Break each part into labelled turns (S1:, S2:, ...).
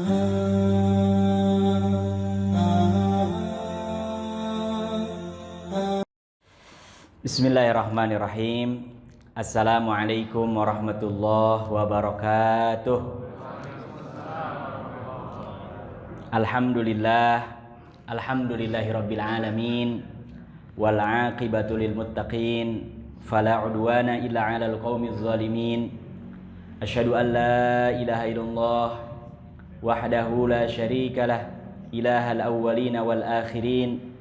S1: Bismillahirrahmanirrahim. Assalamualaikum warahmatullahi wabarakatuh. Alhamdulillahirabbil alamin wal aqibatu lil muttaqin fala udwana illa 'alal qaumiz zalimin. Asyhadu an la ilaha illallah wahdahu la syarikalah ilahal awwalin wal akhirin.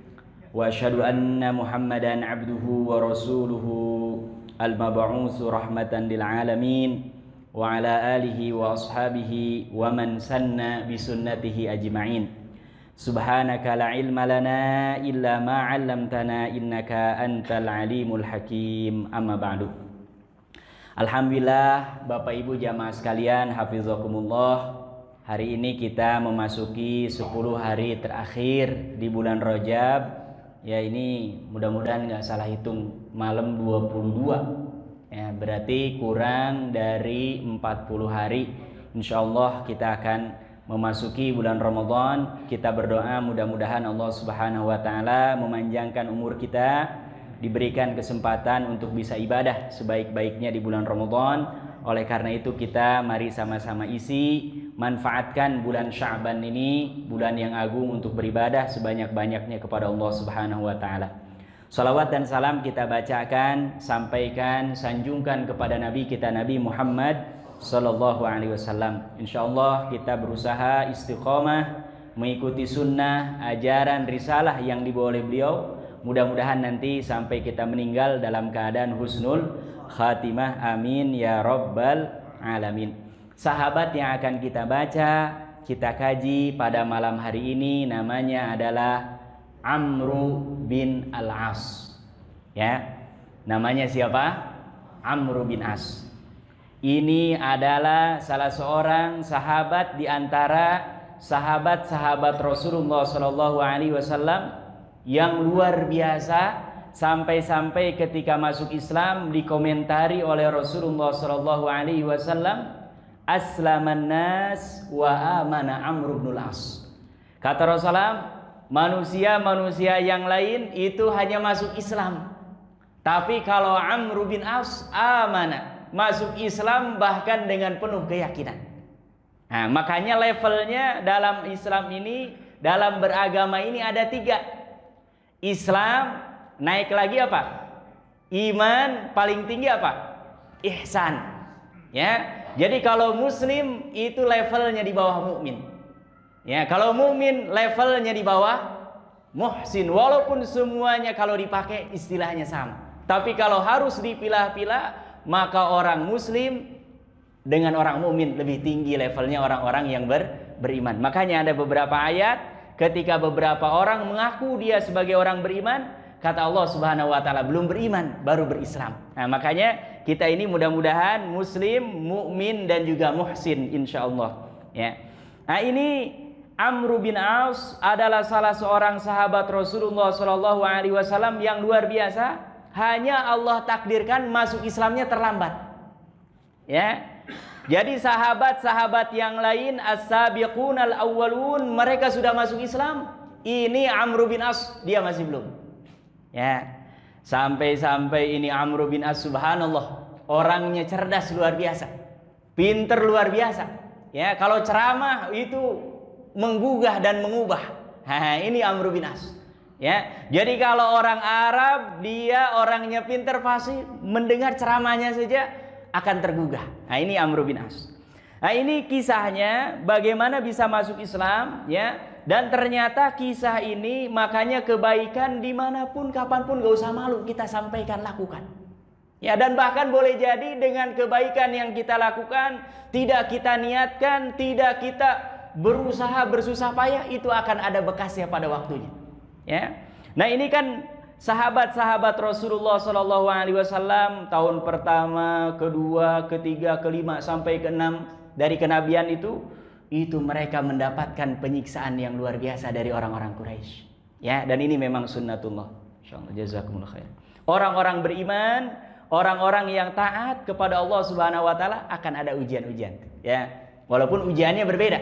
S1: Wa asyhadu anna Muhammadan abduhu wa rasuluhu al-mab'utsu rahmatan lil alamin wa ala alihi wa ashabihi wa man sanna bi sunnatihi ajma'in. Subhanaka la ilma lana illa ma 'allamtana innaka antal alimul hakim. Amma ba'du. Alhamdulillah Bapak Ibu jamaah sekalian, hafizakumullah. Hari ini kita memasuki 10 hari terakhir di bulan Rajab. Ya, ini mudah-mudahan nggak salah hitung malam 22. Ya, berarti kurang dari 40 hari. Insyaallah kita akan memasuki bulan Ramadan. Kita berdoa mudah-mudahan Allah Subhanahu wa taala memanjangkan umur kita, diberikan kesempatan untuk bisa ibadah sebaik-baiknya di bulan Ramadan. Oleh karena itu kita mari sama-sama manfaatkan bulan Sya'ban ini, bulan yang agung, untuk beribadah sebanyak-banyaknya kepada Allah Subhanahu wa taala. Salawat dan salam kita bacakan, sampaikan, sanjungkan kepada Nabi kita Nabi Muhammad sallallahu alaihi wasallam. Insyaallah kita berusaha istiqomah mengikuti sunnah, ajaran, risalah yang dibawa oleh beliau. Mudah-mudahan nanti sampai kita meninggal dalam keadaan husnul khatimah, amin ya rabbal alamin. Sahabat yang akan kita baca, kita kaji pada malam hari ini namanya adalah Amru bin Al-As. Ya, namanya siapa? Amru bin As. Ini adalah salah seorang sahabat di antara sahabat-sahabat Rasulullah Shallallahu Alaihi Wasallam yang luar biasa. Sampai-sampai ketika masuk Islam dikomentari oleh Rasulullah Shallallahu Alaihi Wasallam, aslaman nas wa amana Amr bin Al-As. Kata Rasulullah, manusia-manusia yang lain itu hanya masuk Islam, tapi kalau Amr bin As amana, masuk Islam bahkan dengan penuh keyakinan. Nah, makanya levelnya dalam Islam ini, dalam beragama ini ada 3. Islam, naik lagi apa? Iman, paling tinggi apa? Ihsan. Ya. Jadi kalau muslim itu levelnya di bawah mukmin. Ya, kalau mukmin levelnya di bawah muhsin. Walaupun semuanya kalau dipakai istilahnya sama. Tapi kalau harus dipilah-pilah, maka orang muslim dengan orang mukmin lebih tinggi levelnya orang-orang yang beriman. Makanya ada beberapa ayat ketika beberapa orang mengaku dia sebagai orang beriman, kata Allah Subhanahu wa taala belum beriman, baru berislam. Nah, makanya kita ini mudah-mudahan muslim, mukmin dan juga muhsin insyaallah, ya. Nah, ini Amr bin Aus adalah salah seorang sahabat Rasulullah sallallahu alaihi wasallam yang luar biasa. Hanya Allah takdirkan masuk Islamnya terlambat. Ya. Jadi sahabat-sahabat yang lain as-sabiqunal awwalun, mereka sudah masuk Islam. Ini Amr bin Aus dia masih belum. Ya, sampai-sampai ini Amr bin As, subhanallah, orangnya cerdas luar biasa, pinter luar biasa. Ya, kalau ceramah itu menggugah dan mengubah. Nah, ini Amr bin As. Ya, jadi kalau orang Arab dia orangnya pinter, pasti mendengar ceramahnya saja akan tergugah. Nah, ini Amr bin As. Nah, ini kisahnya bagaimana bisa masuk Islam, ya. Dan ternyata kisah ini, makanya kebaikan dimanapun, kapanpun gak usah malu, kita sampaikan, lakukan. Ya, dan bahkan boleh jadi dengan kebaikan yang kita lakukan, tidak kita niatkan, tidak kita berusaha bersusah payah, itu akan ada bekasnya pada waktunya. Ya, nah ini kan sahabat-sahabat Rasulullah Shallallahu Alaihi Wasallam tahun pertama, kedua, ketiga, kelima sampai keenam dari kenabian itu mereka mendapatkan penyiksaan yang luar biasa dari orang-orang Quraisy. Ya, dan ini memang sunnatullah. Insyaallah, jazakumullah khair. Orang-orang beriman, orang-orang yang taat kepada Allah Subhanahu wa taala akan ada ujian-ujian, ya. Walaupun ujiannya berbeda.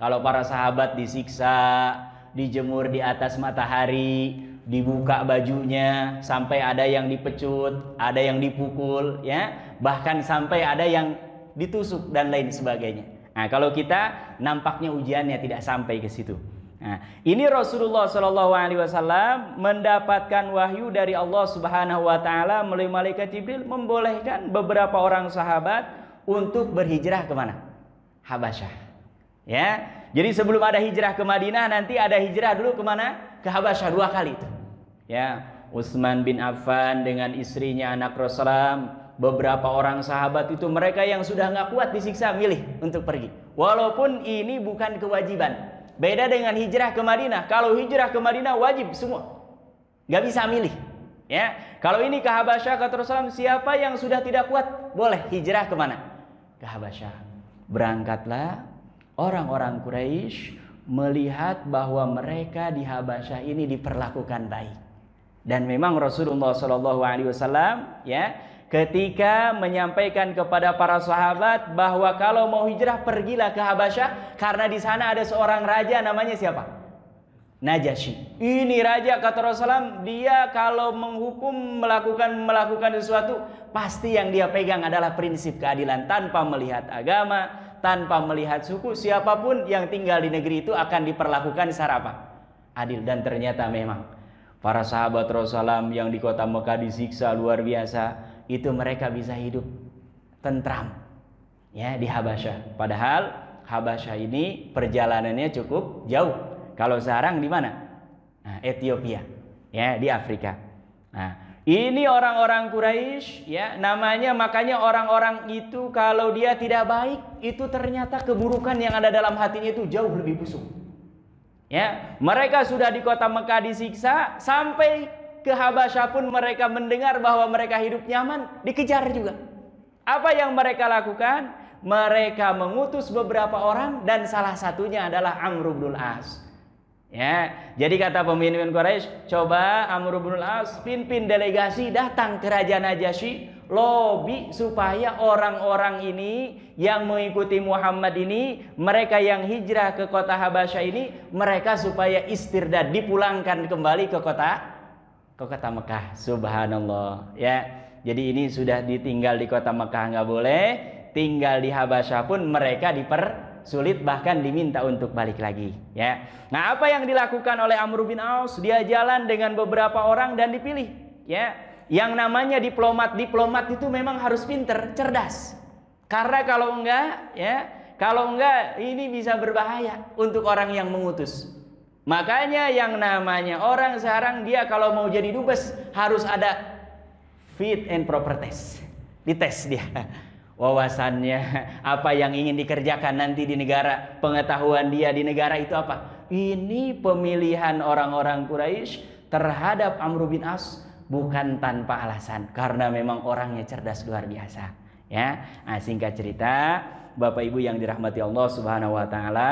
S1: Kalau para sahabat disiksa, dijemur di atas matahari, dibuka bajunya, sampai ada yang dipecut, ada yang dipukul, ya, bahkan sampai ada yang ditusuk dan lain sebagainya. Nah, kalau kita nampaknya ujiannya tidak sampai ke situ. Nah, ini Rasulullah SAW mendapatkan wahyu dari Allah Subhanahu Wa Taala melalui malaikat Jibril membolehkan beberapa orang sahabat untuk berhijrah kemana? Habasyah. Ya, jadi sebelum ada hijrah ke Madinah, nanti ada hijrah dulu kemana? Ke Habasyah 2 kali itu. Ya, Utsman bin Affan dengan istrinya, anak Rasulullah, beberapa orang sahabat itu mereka yang sudah nggak kuat disiksa milih untuk pergi. Walaupun ini bukan kewajiban. Beda dengan hijrah ke Madinah. Kalau hijrah ke Madinah wajib semua, nggak bisa milih. Ya, kalau ini ke Habasyah kata Rasulullah, siapa yang sudah tidak kuat boleh hijrah kemana? Ke Habasyah. Berangkatlah orang-orang Quraisy melihat bahwa mereka di Habasyah ini diperlakukan baik. Dan memang Rasulullah SAW ya, ketika menyampaikan kepada para sahabat bahwa kalau mau hijrah pergilah ke Habasyah karena di sana ada seorang raja namanya siapa? Najasyi. Ini raja kata Rasulullah, dia kalau menghukum melakukan sesuatu pasti yang dia pegang adalah prinsip keadilan tanpa melihat agama, tanpa melihat suku, siapapun yang tinggal di negeri itu akan diperlakukan secara apa? Adil. Dan ternyata memang para sahabat Rasulullah yang di kota Mekah disiksa luar biasa, itu mereka bisa hidup tentram ya di Habasyah. Padahal Habasyah ini perjalanannya cukup jauh. Kalau sekarang di mana? Nah, Ethiopia ya, di Afrika. Nah, ini orang-orang Quraisy ya, namanya, makanya orang-orang itu kalau dia tidak baik, itu ternyata keburukan yang ada dalam hatinya itu jauh lebih busuk. Ya, mereka sudah di kota Mekah disiksa, sampai ke Habasyah pun mereka mendengar bahwa mereka hidup nyaman, dikejar juga. Apa yang mereka lakukan? Mereka mengutus beberapa orang dan salah satunya adalah Amr bin As. Ya, jadi kata pemimpin Quraisy, coba Amr bin As pimpin delegasi datang ke Raja Najasyi, lobby supaya orang-orang ini yang mengikuti Muhammad ini, mereka yang hijrah ke kota Habasyah ini, mereka supaya istirdad, dipulangkan kembali ke kota Mekah. Subhanallah ya. Jadi ini sudah ditinggal di kota Mekah nggak boleh, tinggal di Habasyah pun mereka dipersulit, bahkan diminta untuk balik lagi ya. Nah, apa yang dilakukan oleh Amr bin Aus? Dia jalan dengan beberapa orang dan dipilih ya. Yang namanya diplomat itu memang harus pinter, cerdas. Karena kalau enggak ini bisa berbahaya untuk orang yang mengutus. Makanya yang namanya orang sekarang dia kalau mau jadi dubes harus ada fit and proper test. Dites dia wawasannya, apa yang ingin dikerjakan nanti di negara, pengetahuan dia di negara itu apa. Ini pemilihan orang-orang Quraisy terhadap Amr bin As bukan tanpa alasan, karena memang orangnya cerdas luar biasa ya. Nah, singkat cerita, Bapak Ibu yang dirahmati Allah Subhanahu wa taala,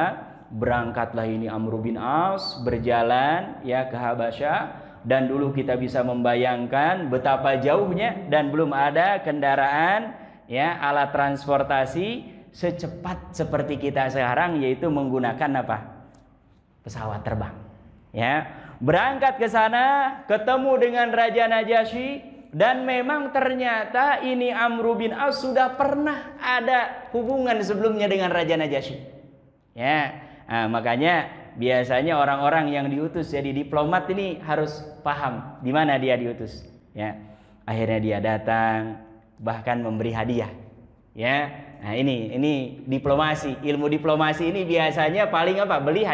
S1: berangkatlah ini Amr bin As berjalan ya ke Habasyah. Dan dulu kita bisa membayangkan betapa jauhnya, dan belum ada kendaraan ya, alat transportasi secepat seperti kita sekarang, yaitu menggunakan apa? Pesawat terbang ya. Berangkat ke sana, ketemu dengan Raja Najasyi, dan memang ternyata ini Amr bin As sudah pernah ada hubungan sebelumnya dengan Raja Najasyi ya. Nah, makanya biasanya orang-orang yang diutus jadi diplomat ini harus paham di mana dia diutus ya. Akhirnya dia datang, bahkan memberi hadiah ya. Nah, ini diplomasi, ilmu diplomasi ini biasanya paling apa? Beli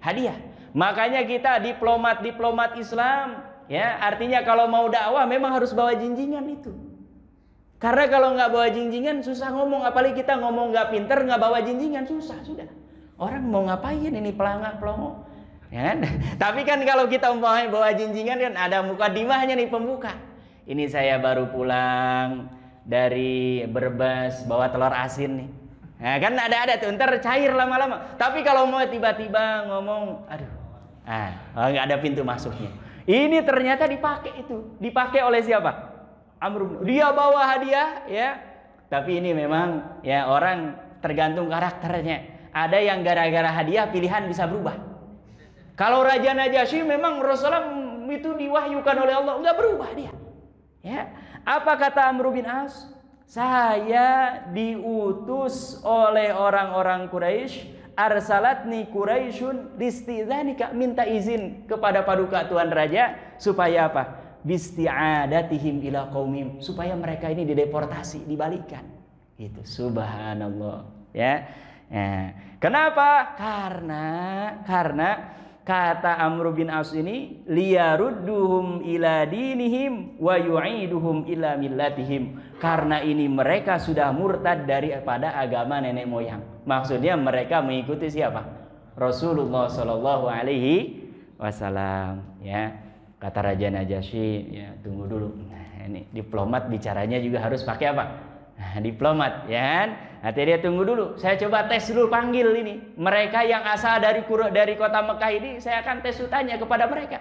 S1: hadiah. Makanya kita diplomat Islam ya, artinya kalau mau dakwah memang harus bawa jinjingan itu. Karena kalau nggak bawa jinjingan susah ngomong, apalagi kita ngomong nggak pinter nggak bawa jinjingan, susah sudah. Orang mau ngapain ini pelongo ya kan? Tapi kan kalau kita umpamanya bawa jinjingan kan ada mukadimahnya nih, pembuka. Ini saya baru pulang dari Brebes bawa telur asin nih. Nah, kan ada tuh, ntar cair lama-lama. Tapi kalau mau tiba-tiba ngomong, aduh, nggak ada pintu masuknya. Ini ternyata dipakai oleh siapa? Amr. Dia bawa hadiah ya. Tapi ini memang ya orang tergantung karakternya. ada yang gara-gara hadiah pilihan bisa berubah. Kalau Raja Najasyi memang Rasulullah itu diwahyukan oleh Allah, enggak berubah dia. Ya. Apa kata Amr bin As? Saya diutus oleh orang-orang Quraisy, arsalatni Quraisyun listidzanika, minta izin kepada paduka Tuan Raja supaya apa? Bisti'adatihim ila qaumim, supaya mereka ini dideportasi, dibalikkan. Gitu. Subhanallah. Ya. Kenapa? Karena kata Amr bin As ini, liyarudduhum ila dinihim wa yu'iduhum ila millatihim. Karena ini mereka sudah murtad daripada agama nenek moyang. Maksudnya mereka mengikuti siapa? Rasulullah sallallahu alaihi wasallam, ya. Kata Raja Najasyi, ya tunggu dulu. Nah, ini diplomat bicaranya juga harus pakai apa? Nah, diplomat, ya kan? Nanti dia tunggu dulu. Saya coba tes dulu, panggil ini. Mereka yang asal dari kota Mekah ini, saya akan tes tanya kepada mereka.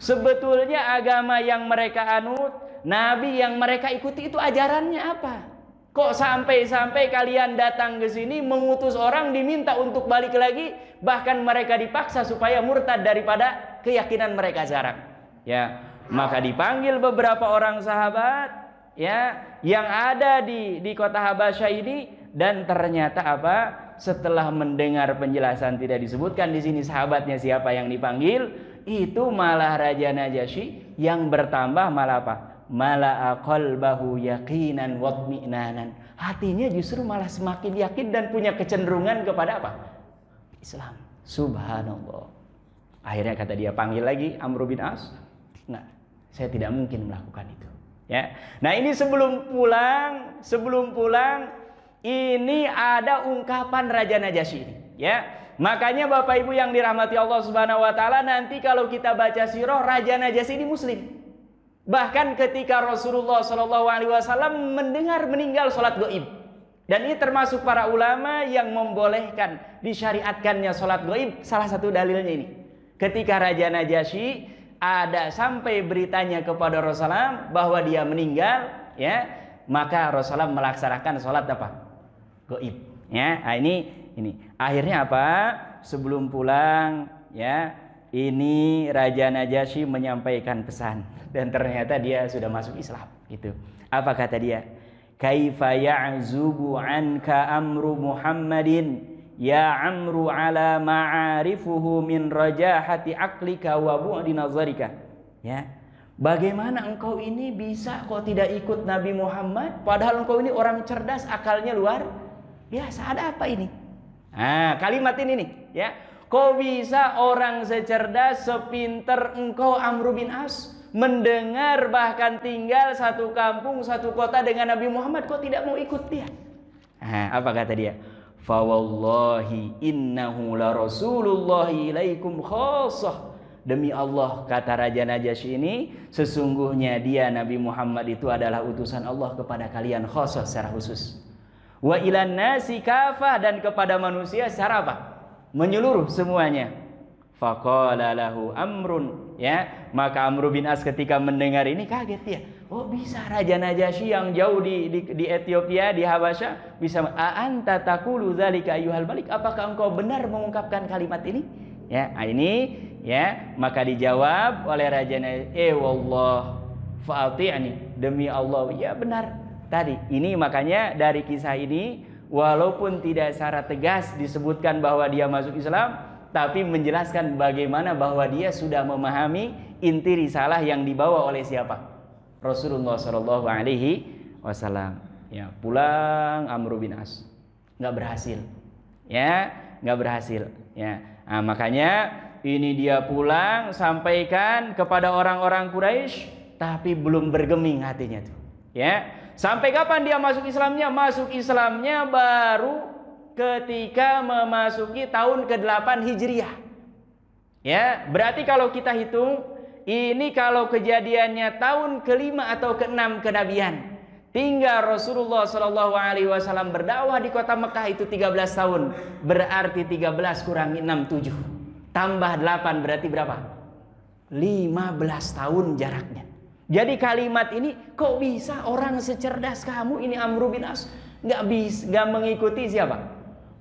S1: Sebetulnya agama yang mereka anut, nabi yang mereka ikuti itu ajarannya apa? Kok sampai kalian datang ke sini mengutus orang diminta untuk balik lagi, bahkan mereka dipaksa supaya murtad daripada keyakinan mereka sekarang. Ya, maka dipanggil beberapa orang sahabat, ya, yang ada di kota Habasyah ini, dan ternyata apa? Setelah mendengar penjelasan, tidak disebutkan di sini sahabatnya siapa yang dipanggil, itu malah Raja Najasyi yang bertambah malah apa? Mala'a qalbahu yaqinan watmi'nanan. Hatinya justru malah semakin yakin dan punya kecenderungan kepada apa? Islam. Subhanallah. Akhirnya kata dia, panggil lagi Amr bin As. Nah, saya tidak mungkin melakukan itu. Ya. Nah, ini sebelum pulang ini ada ungkapan Raja Najasyi ini, ya. Makanya Bapak Ibu yang dirahmati Allah Subhanahu wa taala, nanti kalau kita baca sirah Raja Najasyi ini muslim. Bahkan ketika Rasulullah Shallallahu alaihi wasallam mendengar meninggal salat gaib. Dan ini termasuk para ulama yang membolehkan disyariatkannya salat gaib. Salah satu dalilnya ini. Ketika Raja Najasyi ada sampai beritanya kepada Rasulullah bahwa dia meninggal, ya, maka Rasulullah melaksanakan salat apa? Gaib. Ya, nah ini akhirnya apa? Sebelum pulang, ya, ini Raja Najasyi menyampaikan pesan dan ternyata dia sudah masuk Islam, gitu. Apa kata dia? Kaifa ya'zubu anka amru Muhammadin ya amru ala ma'arifuhu min rajahati aqlika wa bu'di nazarika. Ya. Bagaimana engkau ini bisa kok tidak ikut Nabi Muhammad padahal engkau ini orang cerdas, akalnya luar biasa. Ada apa ini? Nah, kalimat ini nih, ya. Kok bisa orang secerdas, sepinter engkau Amr bin As mendengar bahkan tinggal satu kampung, satu kota dengan Nabi Muhammad, kok tidak mau ikut dia? Nah, apa kata dia? Fa wallahi innahu la rasulullahi ilaikum khassah. Demi Allah, kata Raja Najasyi ini, sesungguhnya dia Nabi Muhammad itu adalah utusan Allah kepada kalian khassah, secara khusus. Wa ilan nasi kafah, dan kepada manusia secara apa? Menyeluruh semuanya. Faqala lahu Amrun, ya, maka Amr bin As ketika mendengar ini kaget dia. Oh, bisa Raja Najasyi yang jauh di Ethiopia, di Habasyah, bisa anta taqulu dzalika ayyuhal malik, apakah engkau benar mengungkapkan kalimat ini? Ya, ini, ya, maka dijawab oleh Raja Najasyi, wallah fa'ati'ni, demi Allah, ya benar tadi. Ini makanya dari kisah ini, walaupun tidak secara tegas disebutkan bahwa dia masuk Islam, tapi menjelaskan bagaimana bahwa dia sudah memahami inti risalah yang dibawa oleh siapa? Rasulullah Shallallahu alaihi wasallam. Ya, pulang Amr bin As. Nggak berhasil. Ya, nggak berhasil. Ya. Nah, makanya ini dia pulang sampaikan kepada orang-orang Quraisy, tapi belum bergeming hatinya tuh. Ya. Sampai kapan dia masuk Islamnya? Masuk Islamnya baru ketika memasuki tahun ke-8 Hijriah. Ya, berarti kalau kita hitung, ini kalau kejadiannya tahun ke-5 atau ke-6 kenabian. Tinggal Rasulullah Shallallahu alaihi wasallam berdakwah di kota Mekah itu 13 tahun. Berarti 13 kurangi 6, 7. Tambah 8 berarti berapa? 15 tahun jaraknya. Jadi kalimat ini, kok bisa orang secerdas kamu ini Amr bin As nggak mengikuti siapa?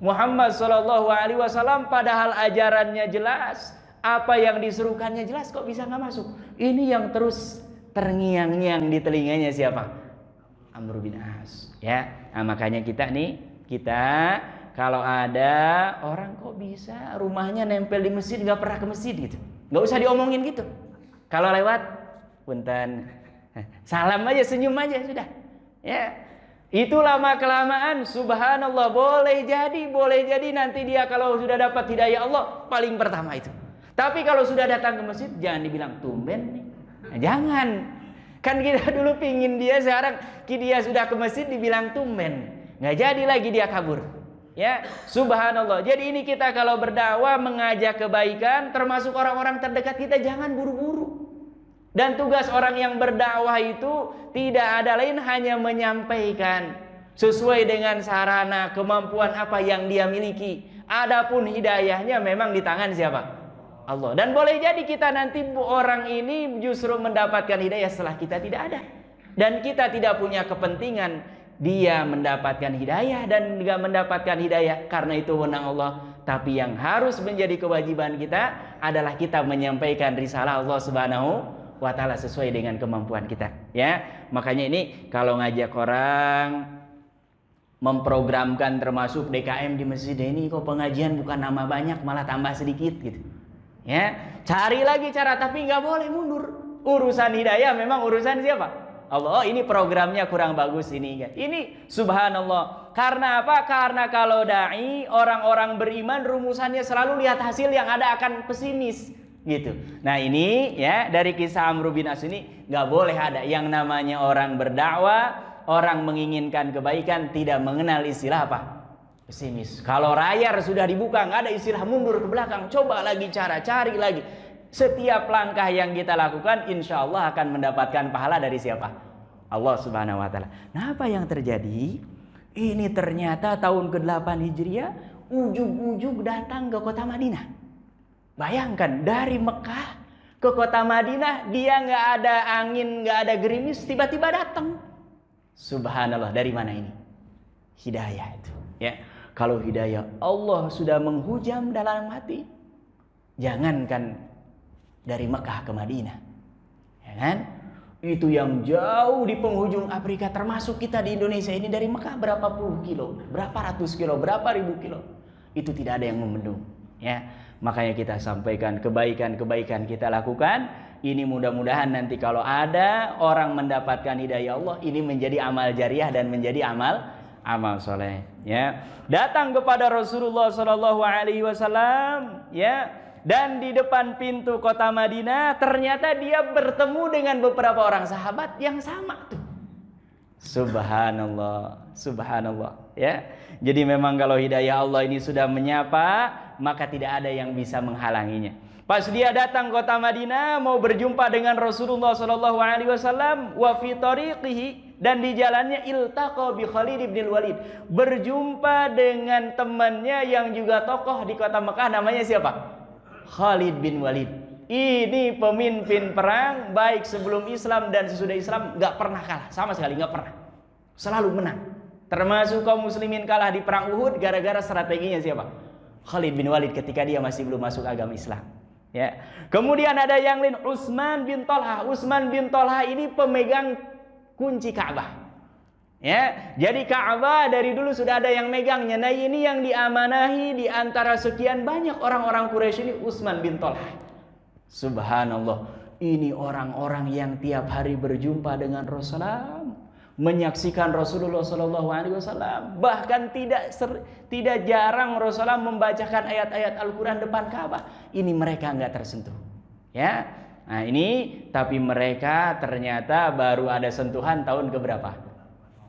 S1: Muhammad Shallallahu Alaihi Wasallam padahal ajarannya jelas, apa yang disuruhkannya jelas, kok bisa nggak masuk? Ini yang terus terngiang-ngiang di telinganya siapa? Amr bin As. Ya, nah, makanya kita kalau ada orang kok bisa rumahnya nempel di masjid nggak pernah ke masjid gitu, nggak usah diomongin gitu. Kalau lewat, punten, salam aja, senyum aja sudah. Ya. Itu lama kelamaan subhanallah boleh jadi nanti dia kalau sudah dapat hidayah Allah paling pertama itu. Tapi kalau sudah datang ke masjid jangan dibilang tumben nih. Nah, jangan. Kan kita dulu pingin dia, sekarang dia sudah ke masjid dibilang tumben. Nggak jadi lagi dia kabur. Ya, subhanallah. Jadi ini kita kalau berdakwah mengajak kebaikan termasuk orang-orang terdekat kita jangan buru-buru. Dan tugas orang yang berdakwah itu tidak ada lain hanya menyampaikan sesuai dengan sarana kemampuan apa yang dia miliki. Adapun hidayahnya memang di tangan siapa? Allah. Dan boleh jadi kita nanti orang ini justru mendapatkan hidayah setelah kita tidak ada. Dan kita tidak punya kepentingan dia mendapatkan hidayah dan juga mendapatkan hidayah karena itu wewenang Allah. Tapi yang harus menjadi kewajiban kita adalah kita menyampaikan risalah Allah Subhanahu wa ta'ala sesuai dengan kemampuan kita, ya. Makanya ini kalau ngajak orang memprogramkan termasuk DKM di masjid ini, kok pengajian bukan nama banyak malah tambah sedikit gitu, ya. Cari lagi cara, tapi nggak boleh mundur. Urusan hidayah memang urusan siapa? Allah. Oh, ini programnya kurang bagus ini. Ini subhanallah. Karena apa? Karena kalau dai, orang-orang beriman rumusannya selalu lihat hasil, yang ada akan pesimis. Gitu. Nah ini ya dari kisah Amr bin As ini nggak boleh ada yang namanya orang berdakwah, orang menginginkan kebaikan tidak mengenal istilah apa? Pesimis. Kalau rayar sudah dibuka nggak ada istilah mundur ke belakang, coba lagi cara, cari lagi. Setiap langkah yang kita lakukan insya Allah akan mendapatkan pahala dari siapa? Allah Subhanahu Wa Taala. Nah apa yang terjadi? Ini ternyata tahun ke-8 Hijriah ujug-ujug datang ke kota Madinah. Bayangkan dari Mekah ke kota Madinah dia nggak ada angin, nggak ada gerimis, tiba-tiba datang. Subhanallah, dari mana ini? Hidayah itu. Ya, kalau hidayah Allah sudah menghujam dalam hati, jangankan dari Mekah ke Madinah, ya kan? Itu yang jauh di penghujung Afrika, termasuk kita di Indonesia ini dari Mekah berapa puluh kilo, berapa ratus kilo, berapa ribu kilo, itu tidak ada yang membendung. Ya. Makanya kita sampaikan kebaikan-kebaikan kita lakukan. Ini mudah-mudahan nanti kalau ada orang mendapatkan hidayah Allah, ini menjadi amal jariah dan menjadi amal soleh. Ya, datang kepada Rasulullah Shallallahu Alaihi Wasallam. Ya, dan di depan pintu kota Madinah ternyata dia bertemu dengan beberapa orang sahabat yang sama tuh. Subhanallah, subhanallah. Ya, jadi memang kalau hidayah Allah ini sudah menyapa, maka tidak ada yang bisa menghalanginya. Pas dia datang kota Madinah mau berjumpa dengan Rasulullah Shallallahu Alaihi Wasallam, wa fi tariqihi, dan di jalannya iltaqa bi Khalid bin Walid, berjumpa dengan temannya yang juga tokoh di kota Mekah, namanya siapa? Khalid bin Walid. Ini pemimpin perang baik sebelum Islam dan sesudah Islam, nggak pernah kalah sama sekali, nggak pernah, selalu menang. Termasuk kaum muslimin kalah di perang Uhud gara-gara strateginya siapa? Khalid bin Walid ketika dia masih belum masuk agama Islam. Ya. Kemudian ada yang lain, Utsman bin Thalhah. Utsman bin Thalhah ini pemegang kunci Ka'bah. Ya, jadi Ka'bah dari dulu sudah ada yang megangnya. Nah ini yang diamanahi di antara sekian banyak orang-orang Quraisy ini Utsman bin Thalhah. Subhanallah, ini orang-orang yang tiap hari berjumpa dengan Rasulullah, menyaksikan Rasulullah Shallallahu Alaihi Wasallam. Bahkan tidak jarang Rasulullah membacakan ayat-ayat Al-Quran depan Ka'bah. Ini mereka nggak tersentuh. Ya, nah ini tapi mereka ternyata baru ada sentuhan tahun keberapa?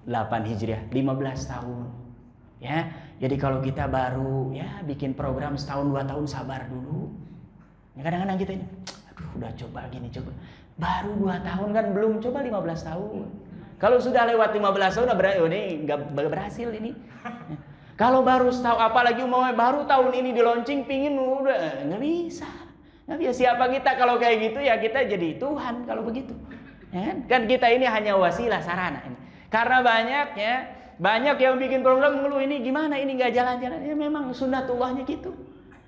S1: 8 Hijriah, 15 tahun. Ya, jadi kalau kita baru ya bikin program setahun 2 tahun, sabar dulu. Ya, kadang-kadang kita ini, aduh udah coba gini, coba. Baru 2 tahun kan belum, coba 15 tahun. Kalau sudah lewat 15 tahun, berarti ini nggak berhasil ini. Kalau baru setahun, apalagi mau baru tahun ini di launching, pingin udah nggak bisa. Nggak bisa. Siapa kita kalau kayak gitu ya kita jadi Tuhan kalau begitu. Ya, kan kita ini hanya wasilah, sarana. Karena banyak ya Banyak yang bikin program ngeluh, ini gimana, ini nggak jalan-jalan. Ya memang sunnatullahnya gitu.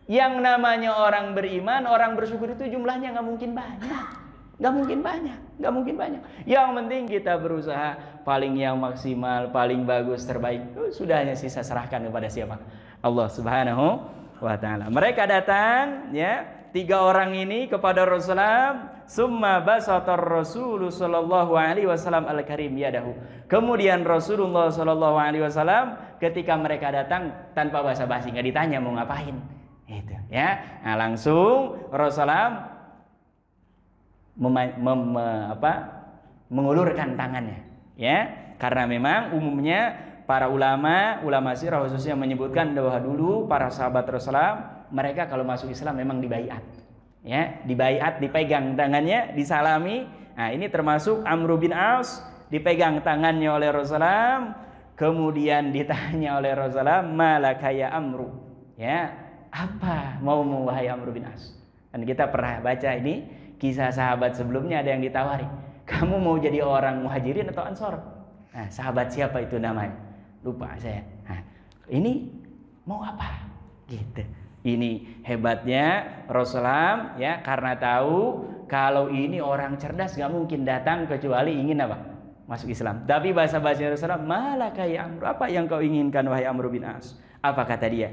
S1: Yang namanya orang beriman, orang bersyukur itu jumlahnya nggak mungkin banyak. Nggak mungkin banyak. Yang penting kita berusaha paling yang maksimal, paling bagus, terbaik. Sudahnya sisa serahkan kepada siapa? Allah Subhanahu wa ta'ala. Mereka datang, ya, 3 orang ini kepada Rasulullah. Summa basatar Rasul sallallahu alaihi wasallam al-karim yadahu. Kemudian Rasulullah sallallahu alaihi wasallam ketika mereka datang tanpa basa-basi, enggak ditanya mau ngapain. Itu, ya. Nah, langsung Rasulullah mengulurkan tangannya, ya. Karena memang umumnya para ulama sirah khususnya menyebutkan bahwa dulu para sahabat Rasulullah mereka kalau masuk Islam memang dibaiat. Ya, dibaiat, dipegang tangannya, disalami. Nah, ini termasuk Amr bin As, dipegang tangannya oleh Rasulullah, kemudian ditanya oleh Rasulullah, "Malaka ya Amru?" Ya, apa maumu wahai Amr bin As? Dan kita pernah baca ini kisah sahabat sebelumnya, ada yang ditawari, "Kamu mau jadi orang Muhajirin atau Ansor?" Nah, sahabat siapa itu namanya? Lupa saya. Nah, ini mau apa? Gitu. Ini hebatnya Rasulullah, ya, karena tahu kalau ini orang cerdas gak mungkin datang kecuali ingin apa? Masuk Islam. Tapi bahasa-bahasa Rasulullah, "Malaka ya Amr?" Apa yang kau inginkan wahai Amr bin As? Apa kata dia?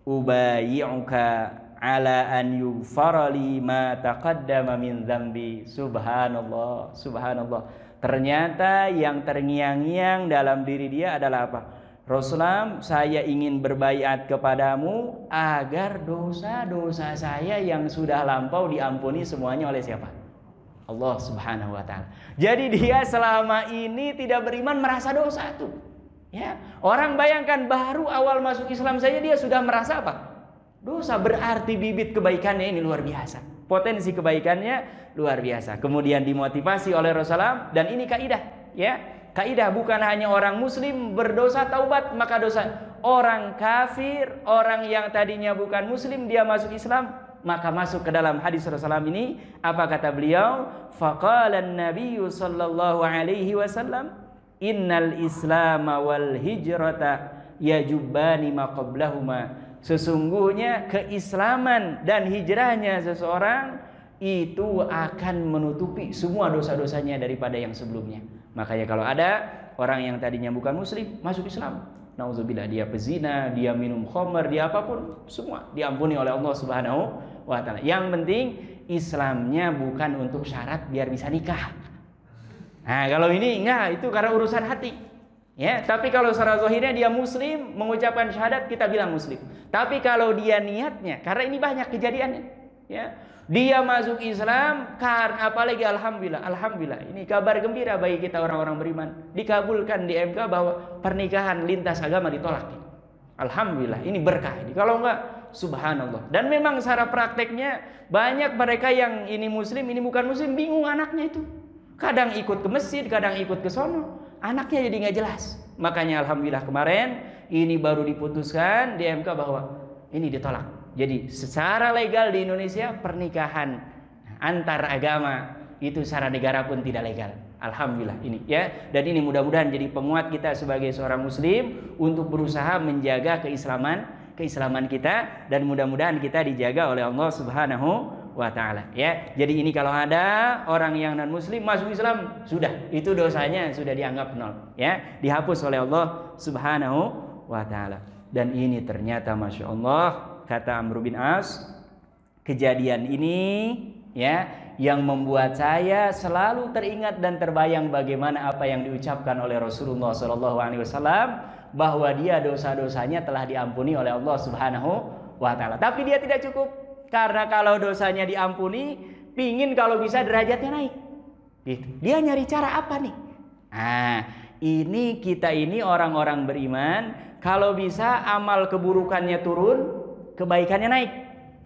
S1: "Ubayyi'uka ala an yughfara li ma taqaddama min dzambi." Subhanallah, subhanallah. Ternyata yang terngiang-ngiang dalam diri dia adalah apa? Rasulullah, saya ingin berbaiat kepadamu agar dosa-dosa saya yang sudah lampau diampuni semuanya oleh siapa? Allah Subhanahu wa ta'ala. Jadi dia selama ini tidak beriman merasa dosa tuh. Ya, orang bayangkan baru awal masuk Islam saja dia sudah merasa apa? Dosa. Berarti bibit kebaikannya ini luar biasa. Potensi kebaikannya luar biasa. Kemudian dimotivasi oleh Rasulullah, dan ini kaidah, ya. Kaidah bukan hanya orang muslim berdosa taubat maka dosa. Orang kafir, orang yang tadinya bukan muslim dia masuk Islam, maka masuk ke dalam hadis Rasulullah ini. Apa kata beliau? Faqala an-nabiy sallallahu alaihi wasallam, "Innal islama wal hijrata yajubani ma qablahuma." Sesungguhnya keislaman dan hijrahnya seseorang itu akan menutupi semua dosa-dosanya daripada yang sebelumnya. Makanya kalau ada orang yang tadinya bukan muslim masuk Islam, nauzubillah, dia pezina, dia minum khamr, dia apapun, semua diampuni oleh Allah Subhanahu wa ta'ala. Yang penting Islamnya bukan untuk syarat biar bisa nikah. Nah, kalau ini enggak, itu karena urusan hati. Ya, tapi kalau secara zahirnya dia muslim, mengucapkan syahadat, kita bilang muslim. Tapi kalau dia niatnya, karena ini banyak kejadiannya, ya. Dia masuk Islam karena apalagi alhamdulillah ini kabar gembira bagi kita orang-orang beriman, dikabulkan di MK bahwa pernikahan lintas agama ditolak. Alhamdulillah, ini berkah ini. Kalau enggak, subhanallah. Dan memang secara prakteknya banyak mereka yang ini muslim, ini bukan muslim, bingung anaknya itu. Kadang ikut ke masjid, kadang ikut ke sono, anaknya jadi nggak jelas. Makanya alhamdulillah kemarin ini baru diputuskan di MK bahwa ini ditolak. Jadi secara legal di Indonesia pernikahan antar agama itu secara negara pun tidak legal. Alhamdulillah ini, ya. Dan ini mudah-mudahan jadi penguat kita sebagai seorang muslim untuk berusaha menjaga keislaman kita, dan mudah-mudahan kita dijaga oleh Allah Subhanahu wa ta'ala, ya. Jadi ini kalau ada orang yang non muslim masuk Islam, sudah itu dosanya sudah dianggap nol, ya, dihapus oleh Allah Subhanahu wa ta'ala. Dan ini ternyata Masya Allah, kata Amr bin As, kejadian ini, ya, yang membuat saya selalu teringat dan terbayang bagaimana apa yang diucapkan oleh Rasulullah SAW, bahwa dia dosa-dosanya telah diampuni oleh Allah Subhanahu wa ta'ala. Tapi dia tidak cukup, karena kalau dosanya diampuni, pingin kalau bisa derajatnya naik, gitu. Dia nyari cara apa nih? Nah, ini kita ini orang-orang beriman, kalau bisa amal keburukannya turun, kebaikannya naik,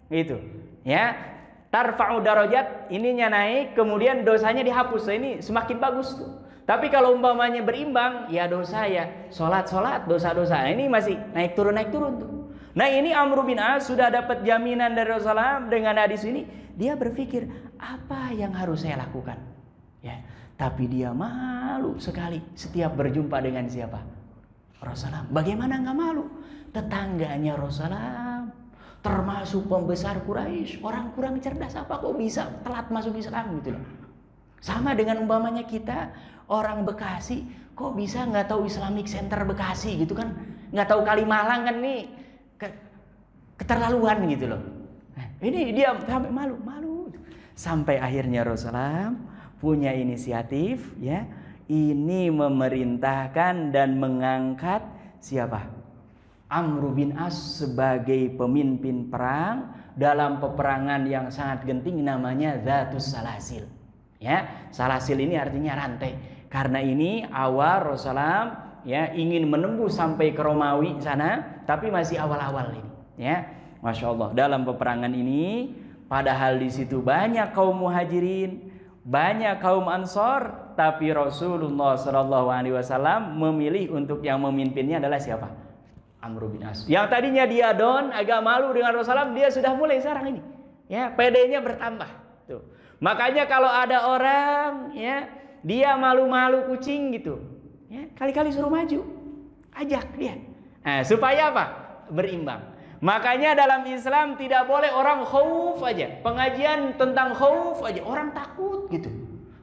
S1: gitu, ya. Tarfa'u darajat, ininya naik, kemudian dosanya dihapus. Ini semakin bagus tuh. Tapi kalau umpamanya berimbang, ya dosa ya salat dosa-dosa. Nah, ini masih naik turun tuh. Nah, ini Amr bin As sudah dapat jaminan dari Rasulullah dengan hadis ini. Dia berpikir, apa yang harus saya lakukan? Ya, tapi dia malu sekali setiap berjumpa dengan siapa? Rasulullah. Bagaimana nggak malu? Tetangganya Rasulullah, termasuk pembesar Quraisy, orang kurang cerdas apa kok bisa telat masuk Islam gitu loh. Sama dengan umpamanya kita orang Bekasi, kok bisa nggak tahu Islamic Center Bekasi gitu kan? Nggak tahu Kalimalang kan nih, keterlaluan gitu loh. Nah, ini dia sampai malu. Sampai akhirnya Rasulullah punya inisiatif, ya, ini memerintahkan dan mengangkat siapa? Amr bin As sebagai pemimpin perang dalam peperangan yang sangat genting namanya Dzatus Salasil. Ya, salasil ini artinya rantai. Karena ini awal Rasulullah ya ingin menembus sampai ke Romawi sana, tapi masih awal-awal ini. Ya, Masya Allah. Dalam peperangan ini, padahal di situ banyak kaum muhajirin, banyak kaum ansor, tapi Rasulullah SAW memilih untuk yang memimpinnya adalah siapa? Amr bin As. Yang tadinya dia agak malu dengan Rasulullah, dia sudah mulai sekarang ini. Ya, PD-nya bertambah. Tuh. Makanya kalau ada orang, ya, dia malu-malu kucing gitu, ya, kali-kali suruh maju, ajak dia. Nah, supaya apa? Berimbang. Makanya dalam Islam tidak boleh orang khauf aja. Pengajian tentang khauf aja, orang takut gitu.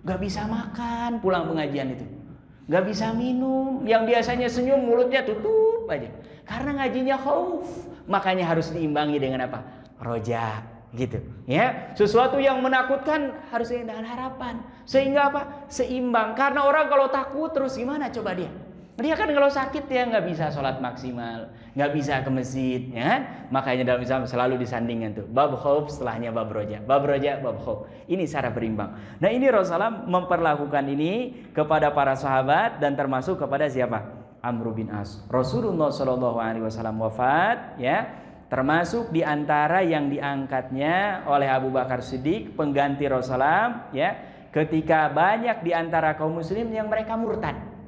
S1: Gak bisa makan pulang pengajian itu. Gak bisa minum, yang biasanya senyum mulutnya tutup aja. Karena ngajinya khauf. Makanya harus diimbangi dengan apa? Roja gitu. Ya, sesuatu yang menakutkan harus dengan harapan. Sehingga apa? Seimbang. Karena orang kalau takut terus gimana coba dia? Dia kan kalau sakit ya nggak bisa sholat maksimal, nggak bisa ke masjid, ya kan? Makanya dalam Islam selalu disandingkan tuh bab khauf setelahnya bab roja, bab khauf. Ini cara berimbang. Nah ini Rasulullah memperlakukan ini kepada para sahabat dan termasuk kepada siapa? Amr bin As. Rasulullah SAW wafat, ya, termasuk diantara yang diangkatnya oleh Abu Bakar Siddiq pengganti Rasulullah, ya, ketika banyak diantara kaum muslim yang mereka murtad.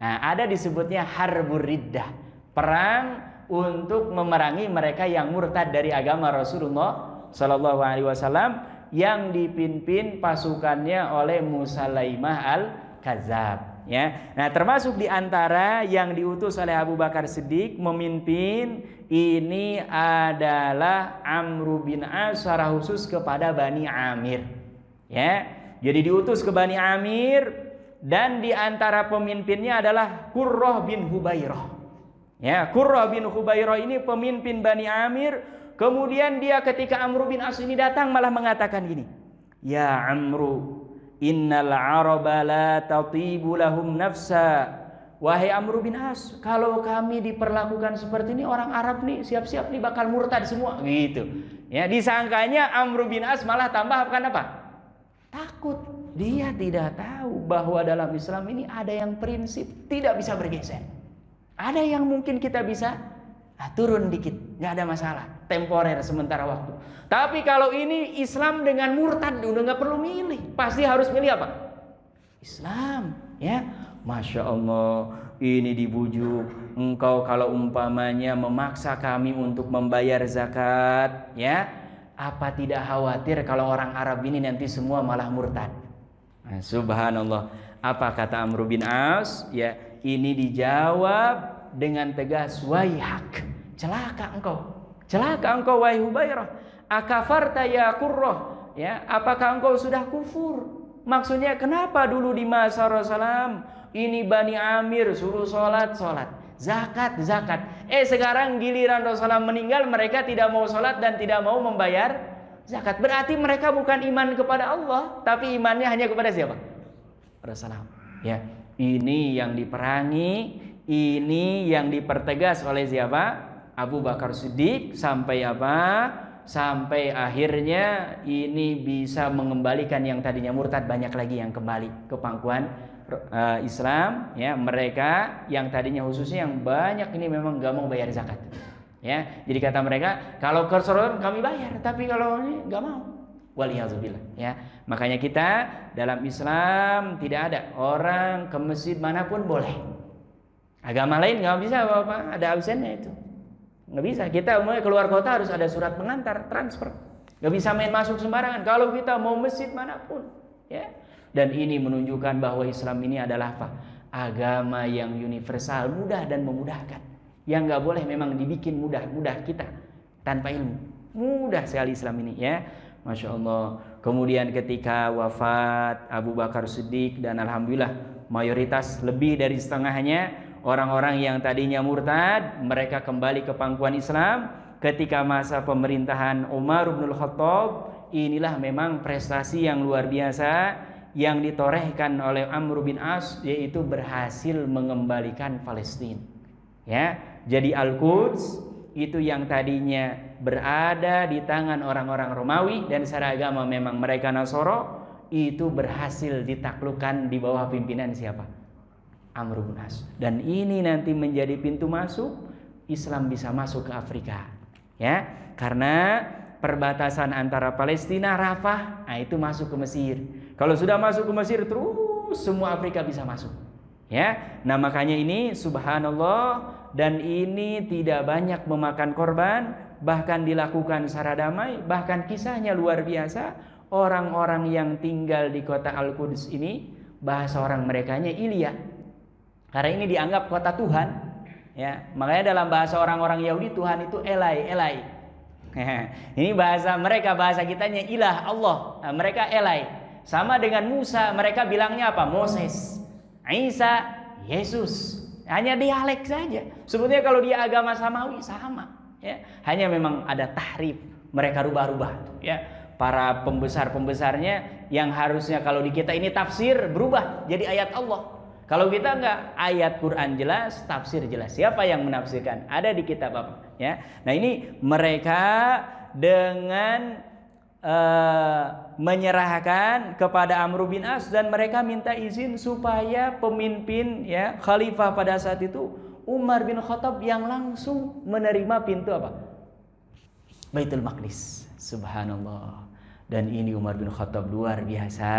S1: Nah, ada disebutnya Harbur Riddah, perang untuk memerangi mereka yang murtad dari agama Rasulullah SAW yang dipimpin pasukannya oleh Musailamah al-Kadzab. Ya, nah termasuk diantara yang diutus oleh Abu Bakar Siddiq memimpin ini adalah Amr bin As secara khusus kepada Bani Amir. Ya, jadi diutus ke Bani Amir. Dan di antara pemimpinnya adalah Qurrah bin Hubairah. Ya, Qurrah bin Hubairah ini pemimpin Bani Amir. Kemudian dia ketika Amr bin As ini datang malah mengatakan gini, "Ya Amru, innal Araba la tatibu lahum nafsa." Wahai Amr bin As, kalau kami diperlakukan seperti ini, orang Arab nih siap-siap nih bakal murtad semua gitu. Ya, disangkanya Amr bin As malah tambah apa? Takut. Dia tidak tahu bahwa dalam Islam ini ada yang prinsip tidak bisa bergeser. Ada yang mungkin kita bisa turun dikit, nggak ada masalah, temporer sementara waktu. Tapi kalau ini Islam dengan murtad udah nggak perlu milih, pasti harus milih apa? Islam, ya. Masya Allah, ini dibujuk. Engkau kalau umpamanya memaksa kami untuk membayar zakat, ya, apa tidak khawatir kalau orang Arab ini nanti semua malah murtad? Nah, subhanallah. Apa kata Amr bin As? Ya, ini dijawab dengan tegas, waihak, celaka engkau wahai Hubairah. Akafarta ya Qurrah? Ya, apakah engkau sudah kufur? Maksudnya kenapa dulu di masa Rasulullah ini Bani Amir suruh sholat, zakat. Sekarang giliran Rasulullah meninggal mereka tidak mau sholat dan tidak mau membayar zakat. Berarti mereka bukan iman kepada Allah, tapi imannya hanya kepada siapa? Rasulullah. Ya, ini yang diperangi, ini yang dipertegas oleh siapa? Abu Bakar Siddiq sampai apa? Sampai akhirnya ini bisa mengembalikan yang tadinya murtad, banyak lagi yang kembali ke pangkuan Islam. Ya, mereka yang tadinya khususnya yang banyak ini memang gak mau bayar zakat. Ya, jadi kata mereka, kalau keseluruhan kami bayar, tapi kalau ini nggak mau. Waliyazubillah. Ya, makanya kita dalam Islam tidak ada orang ke masjid manapun boleh. Agama lain nggak bisa apa-apa, ada absennya itu. Nggak bisa. Kita umumnya keluar kota harus ada surat pengantar, transfer. Nggak bisa main masuk sembarangan. Kalau kita mau masjid manapun, ya. Dan ini menunjukkan bahwa Islam ini adalah apa? agama yang universal, mudah dan memudahkan. Yang nggak boleh memang dibikin mudah kita tanpa ilmu. Mudah sekali Islam ini ya. Masya Allah. Kemudian ketika wafat Abu Bakar Siddiq, dan alhamdulillah mayoritas lebih dari setengahnya orang-orang yang tadinya murtad, mereka kembali ke pangkuan Islam. Ketika masa pemerintahan Umar bin Khattab, inilah memang prestasi yang luar biasa yang ditorehkan oleh Amr bin As, yaitu berhasil mengembalikan Palestina. Ya, jadi Al-Quds itu yang tadinya berada di tangan orang-orang Romawi dan secara agama memang mereka Nasoro, itu berhasil ditaklukkan di bawah pimpinan siapa? Amr bin As. Dan ini nanti menjadi pintu masuk Islam bisa masuk ke Afrika. Ya, karena perbatasan antara Palestina, Rafah, nah itu masuk ke Mesir. Kalau sudah masuk ke Mesir, terus semua Afrika bisa masuk. Ya, nah makanya ini subhanallah, dan ini tidak banyak memakan korban, bahkan dilakukan secara damai, bahkan kisahnya luar biasa. Orang-orang yang tinggal di kota Al-Quds ini, bahasa orang merekanya Ilya, karena ini dianggap kota Tuhan. Ya, makanya dalam bahasa orang-orang Yahudi Tuhan itu Elai. Ini bahasa mereka, bahasa kitanya ilah, Allah. Nah, mereka Elai. Sama dengan Musa, mereka bilangnya apa? Moses. Isa, Yesus. Hanya dialek saja. Sebetulnya kalau dia agama samawi sama. Ya, hanya memang ada tahrif. Mereka rubah-rubah. Ya, para pembesar-pembesarnya yang harusnya kalau di kita ini tafsir berubah jadi ayat Allah. Kalau kita enggak, ayat Quran jelas, tafsir jelas. Siapa yang menafsirkan? Ada di kitab apa? Ya. Nah ini mereka dengan menyerahkan kepada Amr bin As, dan mereka minta izin supaya pemimpin ya khalifah pada saat itu Umar bin Khattab yang langsung menerima pintu apa? Baitul Maqdis. Subhanallah. Dan ini Umar bin Khattab luar biasa.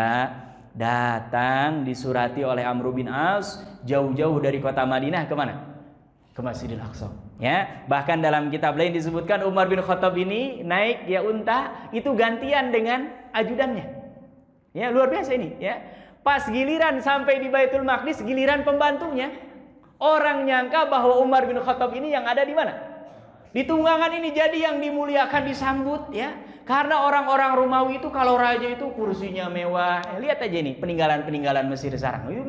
S1: Datang disurati oleh Amr bin As jauh-jauh dari kota Madinah ke mana? Ke Masjidil Aqsa. Ya, bahkan dalam kitab lain disebutkan Umar bin Khattab ini naik ya unta itu gantian dengan ajudannya. Ya, luar biasa ini, ya. Pas giliran sampai di Baitul Maqdis, giliran pembantunya. Orang nyangka bahwa Umar bin Khattab ini yang ada di mana? Di tunggangan ini, jadi yang dimuliakan disambut ya. Karena orang-orang Romawi itu kalau raja itu kursinya mewah. Lihat aja nih peninggalan-peninggalan Mesir sekarang. Itu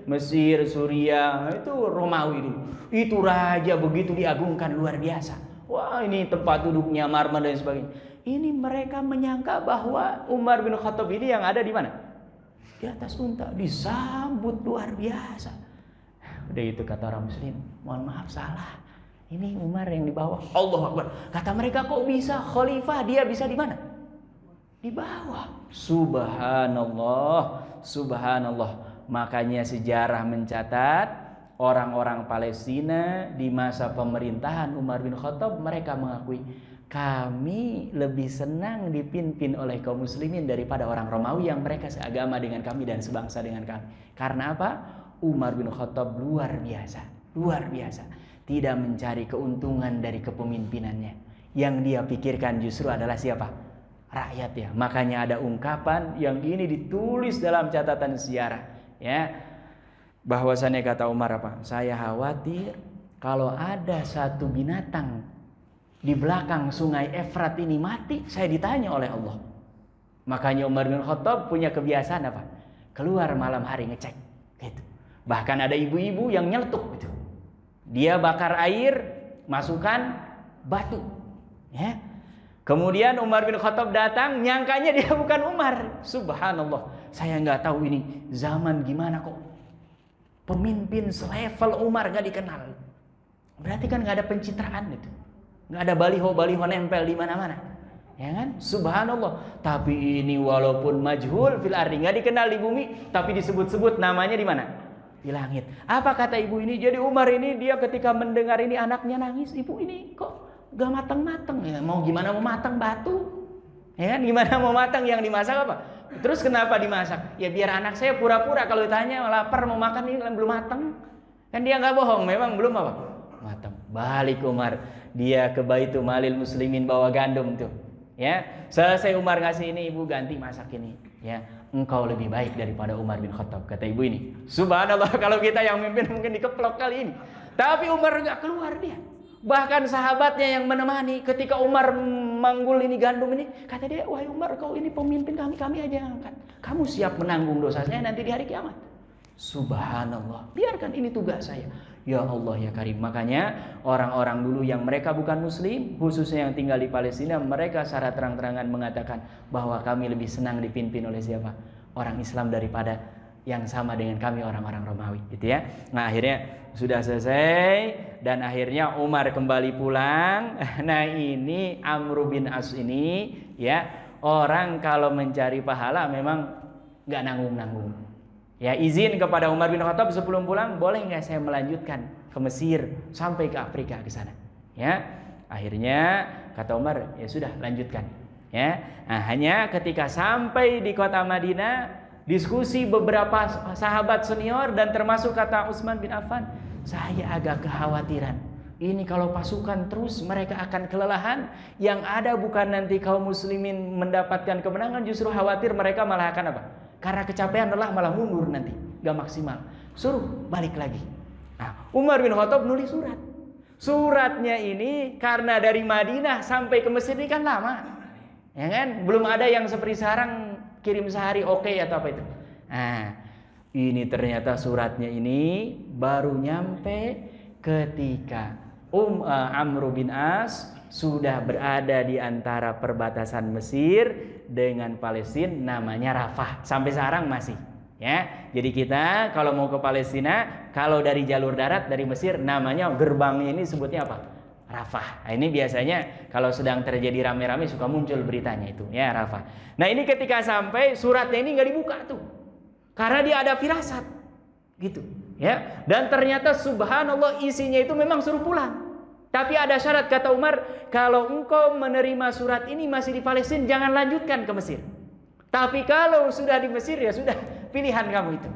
S1: Mesir, Suriah, itu Romawi dulu. Itu raja begitu diagungkan luar biasa. Wah, ini tempat duduknya marmer dan sebagainya. Ini mereka menyangka bahwa Umar bin Khattab ini yang ada di mana? Di atas unta, disambut luar biasa. Udah itu kata orang muslim, mohon maaf salah. Ini Umar yang di bawah. Allahu Akbar. Kata mereka, kok bisa khalifah dia bisa di mana? Di bawah. Subhanallah. Subhanallah. Makanya sejarah mencatat orang-orang Palestina di masa pemerintahan Umar bin Khattab, mereka mengakui kami lebih senang dipimpin oleh kaum muslimin daripada orang Romawi yang mereka seagama dengan kami dan sebangsa dengan kami. Karena apa? Umar bin Khattab luar biasa. Luar biasa. Tidak mencari keuntungan dari kepemimpinannya. Yang dia pikirkan justru adalah siapa? Rakyat ya. Makanya ada ungkapan yang ini ditulis dalam catatan sejarah. Ya, bahwasannya kata Umar apa? Saya khawatir kalau ada satu binatang di belakang sungai Efrat ini mati, saya ditanya oleh Allah. Makanya Umar bin Khattab punya kebiasaan apa? Keluar malam hari ngecek. Gitu. Bahkan ada ibu-ibu yang nyeletuk gitu. Dia bakar air, masukkan batu. Ya. Kemudian Umar bin Khattab datang, nyangkanya dia bukan Umar. Subhanallah. Saya nggak tahu ini zaman gimana kok pemimpin selevel Umar nggak dikenal. Berarti kan nggak ada pencitraan itu, nggak ada baliho-baliho nempel di mana-mana. Ya kan? Subhanallah. Tapi ini walaupun majhul fil ardi, nggak dikenal di bumi, tapi disebut-sebut namanya di mana? Di langit. Apa kata ibu ini? Jadi Umar ini dia ketika mendengar ini anaknya nangis, ibu ini kok gak matang-matang ya? Mau gimana mau matang batu? Ya kan? Gimana mau matang, yang dimasak apa? Terus kenapa dimasak? Ya biar anak saya pura-pura kalau ditanya lapar mau makan ini belum matang. Kan dia nggak bohong, memang belum apa? Matang. Balik Umar, dia ke Baitul Malil Muslimin bawa gandum tuh. Ya, selesai Umar ngasih ini, ibu ganti masak ini. Ya, engkau lebih baik daripada Umar bin Khattab, kata ibu ini. Subhanallah, kalau kita yang mimpin mungkin dikeplok kali ini. Tapi Umar nggak keluar dia. Bahkan sahabatnya yang menemani ketika Umar manggul ini gandum ini, kata dia, wahai Umar, kau ini pemimpin kami aja yang angkat. Kamu siap menanggung dosa saya nanti di hari kiamat. Subhanallah, biarkan ini tugas saya. Ya Allah ya Karim. Makanya orang-orang dulu yang mereka bukan muslim, khususnya yang tinggal di Palestina, mereka secara terang-terangan mengatakan bahwa kami lebih senang dipimpin oleh siapa? Orang Islam daripada yang sama dengan kami orang-orang Romawi, gitu ya. Nah, akhirnya sudah selesai dan akhirnya Umar kembali pulang. Nah, ini Amr bin As ini ya, orang kalau mencari pahala memang nggak nanggung-nanggung. Ya, izin kepada Umar bin Khattab sebelum pulang, boleh nggak saya melanjutkan ke Mesir sampai ke Afrika ke sana? Ya, akhirnya kata Umar, ya sudah lanjutkan. Ya, nah, hanya ketika sampai di kota Madinah, diskusi beberapa sahabat senior dan termasuk kata Utsman bin Affan, saya agak kekhawatiran. Ini kalau pasukan terus mereka akan kelelahan. Yang ada bukan nanti kaum muslimin mendapatkan kemenangan, justru khawatir mereka malah akan apa? Karena kecapean lelah malah mundur nanti, gak maksimal. Suruh balik lagi. Nah, Umar bin Khattab nulis surat. Suratnya ini karena dari Madinah sampai ke Mesir ini kan lama, ya kan? Belum ada yang seperti sekarang kirim sehari oke atau apa itu. Nah, ini ternyata suratnya ini baru nyampe ketika Amr bin As sudah berada di antara perbatasan Mesir dengan Palestina, namanya Rafah. Sampai sekarang masih, ya. Jadi kita kalau mau ke Palestina, kalau dari jalur darat dari Mesir, namanya gerbangnya ini sebutnya apa? Rafah. Nah, ini biasanya kalau sedang terjadi rame-rame suka muncul beritanya itu, ya, Rafah. Nah, ini ketika sampai suratnya ini nggak dibuka tuh, karena dia ada firasat, gitu, ya. Dan ternyata subhanallah isinya itu memang suruh pulang. Tapi ada syarat, kata Umar, kalau engkau menerima surat ini masih di Palestina, jangan lanjutkan ke Mesir. Tapi kalau sudah di Mesir, ya sudah, pilihan kamu itu.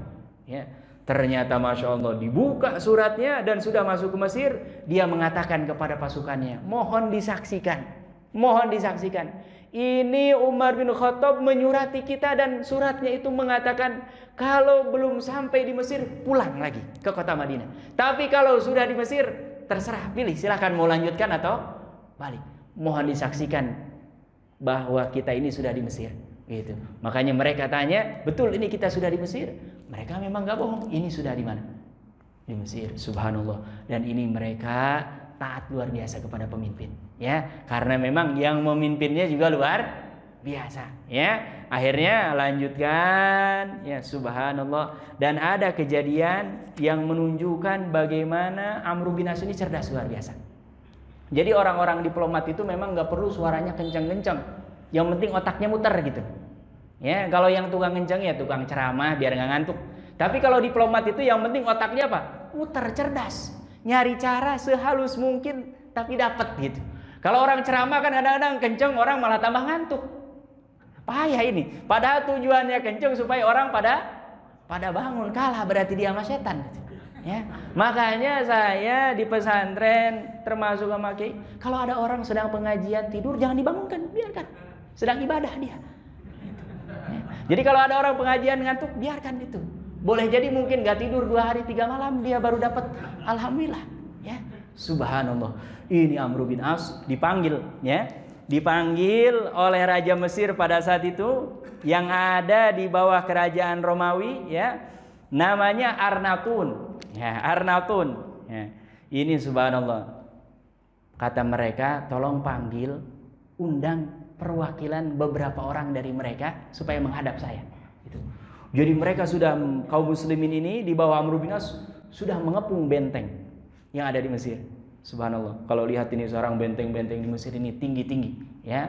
S1: Ya, ternyata Masya Allah dibuka suratnya dan sudah masuk ke Mesir. Dia mengatakan kepada pasukannya, mohon disaksikan, mohon disaksikan. Ini Umar bin Khattab menyurati kita dan suratnya itu mengatakan kalau belum sampai di Mesir, pulang lagi ke kota Madinah. Tapi kalau sudah di Mesir, terserah, pilih, silahkan mau lanjutkan atau balik. Mohon disaksikan bahwa kita ini sudah di Mesir, gitu. Makanya mereka tanya, betul ini kita sudah di Mesir? Mereka memang gak bohong, ini sudah di mana? Di Mesir, subhanallah. Dan ini mereka taat luar biasa kepada pemimpin, ya, karena memang yang memimpinnya juga luar biasa, ya. Akhirnya lanjutkan, ya, subhanallah. Dan ada kejadian yang menunjukkan bagaimana Amr bin As ini cerdas luar biasa. Jadi orang-orang diplomat itu memang nggak perlu suaranya kencang-kencang, yang penting otaknya muter gitu, ya. Kalau yang tukang kencang ya tukang ceramah biar nggak ngantuk. Tapi kalau diplomat itu yang penting otaknya apa? Muter, cerdas, nyari cara sehalus mungkin tapi dapat gitu. Kalau orang ceramah kan kadang-kadang kencang, orang malah tambah ngantuk. Payah ini. Padahal tujuannya kencang supaya orang pada bangun. Kalah berarti dia sama setan. Ya. Makanya saya di pesantren termasuk sama kiai, kalau ada orang sedang pengajian tidur jangan dibangunkan, biarkan. Sedang ibadah dia. Ya. Jadi kalau ada orang pengajian ngantuk, biarkan itu. Boleh jadi mungkin gak tidur 2 hari 3 malam dia baru dapat alhamdulillah. Ya. Subhanallah. Ini Amr bin As dipanggil, ya. Dipanggil oleh Raja Mesir pada saat itu yang ada di bawah kerajaan Romawi, ya, namanya Arnatun, ya, Arnatun, ya. Ini subhanallah, kata mereka, tolong panggil, undang perwakilan beberapa orang dari mereka supaya menghadap saya, gitu. Jadi mereka sudah, kaum muslimin ini di bawah Amr bin As sudah mengepung benteng yang ada di Mesir. Subhanallah, kalau lihat ini seorang benteng-benteng di Mesir ini tinggi-tinggi, ya,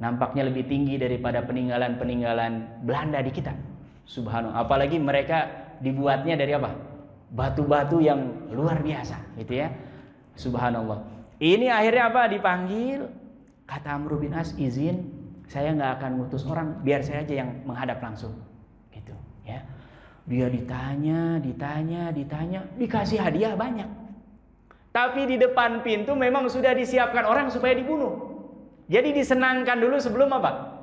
S1: nampaknya lebih tinggi daripada peninggalan-peninggalan Belanda di kita. Subhanallah, apalagi mereka dibuatnya dari apa? Batu-batu yang luar biasa, gitu ya. Subhanallah. Ini akhirnya apa? Dipanggil, kata Amr bin As, izin, saya nggak akan ngutus orang, biar saya aja yang menghadap langsung, gitu, ya. Dia ditanya, dikasih hadiah banyak. Tapi di depan pintu memang sudah disiapkan orang supaya dibunuh. Jadi disenangkan dulu sebelum apa?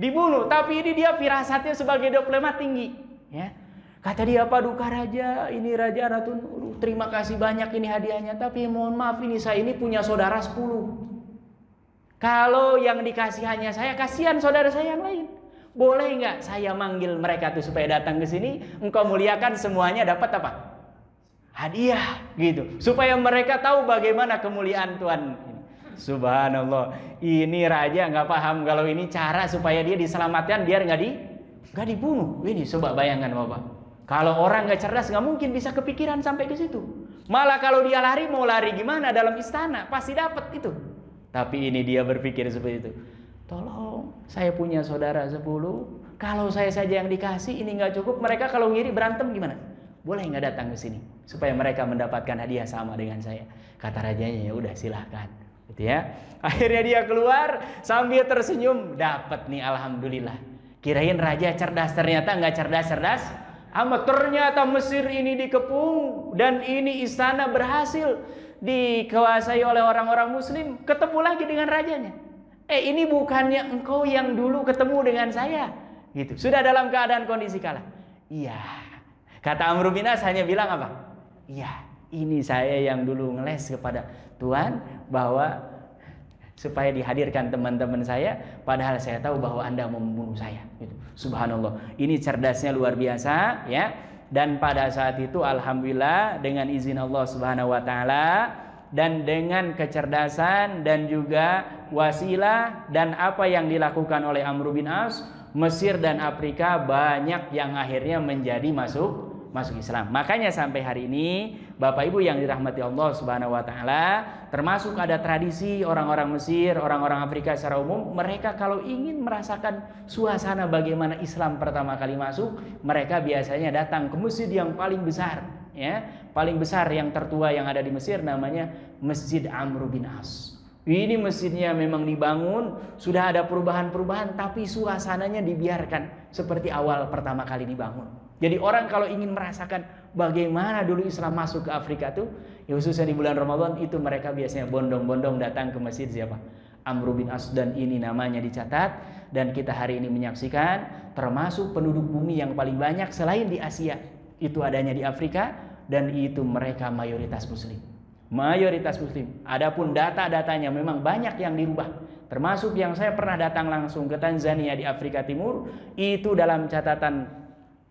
S1: dibunuh. Tapi ini dia firasatnya sebagai diplomat tinggi, ya. Kata dia, paduka raja, ini Raja Ratun, terima kasih banyak ini hadiahnya, tapi mohon maaf saya ini punya saudara 10. Kalau yang dikasih hanya saya, kasihan saudara saya yang lain. Boleh nggak saya manggil mereka tuh supaya datang ke sini, engkau muliakan semuanya dapat apa? Hadiah gitu. Supaya mereka tahu bagaimana kemuliaan Tuhan. Subhanallah. Ini raja nggak paham kalau ini cara supaya dia diselamatkan biar nggak dibunuh. Ini coba bayangkan Bapak. Kalau orang nggak cerdas nggak mungkin bisa kepikiran sampai ke situ. Malah kalau dia lari mau lari gimana dalam istana pasti dapat itu. Tapi ini dia berpikir seperti itu. Tolong, saya punya saudara 10. Kalau saya saja yang dikasih ini nggak cukup. Mereka kalau ngiri berantem gimana? Boleh nggak datang ke sini supaya mereka mendapatkan hadiah sama dengan saya? Kata rajanya, ya udah silahkan. Gitu ya. Akhirnya dia keluar sambil tersenyum, dapat nih alhamdulillah. Kirain raja cerdas, ternyata nggak cerdas-cerdas. Ternyata Mesir ini dikepung dan ini istana berhasil dikuasai oleh orang-orang Muslim. Ketemu lagi dengan rajanya. Ini bukannya engkau yang dulu ketemu dengan saya? Gitu. Sudah dalam keadaan kondisi kalah. Iya. Kata Amr bin As hanya bilang apa? Iya. Ini saya yang dulu ngeles kepada Tuhan bahwa supaya dihadirkan teman-teman saya, padahal saya tahu bahwa Anda mau membunuh saya. Gitu. Subhanallah. Ini cerdasnya luar biasa, ya. Dan pada saat itu alhamdulillah dengan izin Allah Subhanahu wa taala dan dengan kecerdasan dan juga wasilah dan apa yang dilakukan oleh Amr bin As, Mesir dan Afrika banyak yang akhirnya menjadi masuk Islam. Makanya sampai hari ini Bapak Ibu yang dirahmati Allah Subhanahu wa taala, termasuk ada tradisi orang-orang Mesir, orang-orang Afrika secara umum, mereka kalau ingin merasakan suasana bagaimana Islam pertama kali masuk, mereka biasanya datang ke masjid yang paling besar, ya, paling besar yang tertua yang ada di Mesir, namanya Masjid Amr bin As. Ini masjidnya memang dibangun, sudah ada perubahan-perubahan, tapi suasananya dibiarkan seperti awal pertama kali dibangun. Jadi orang kalau ingin merasakan bagaimana dulu Islam masuk ke Afrika tuh, ya khususnya di bulan Ramadan itu mereka biasanya bondong-bondong datang ke masjid siapa? Amr bin As, dan ini namanya dicatat dan kita hari ini menyaksikan termasuk penduduk bumi yang paling banyak selain di Asia. Itu adanya di Afrika dan itu mereka mayoritas muslim. Mayoritas muslim. Adapun data-datanya memang banyak yang dirubah. Termasuk yang saya pernah datang langsung ke Tanzania di Afrika Timur, itu dalam catatan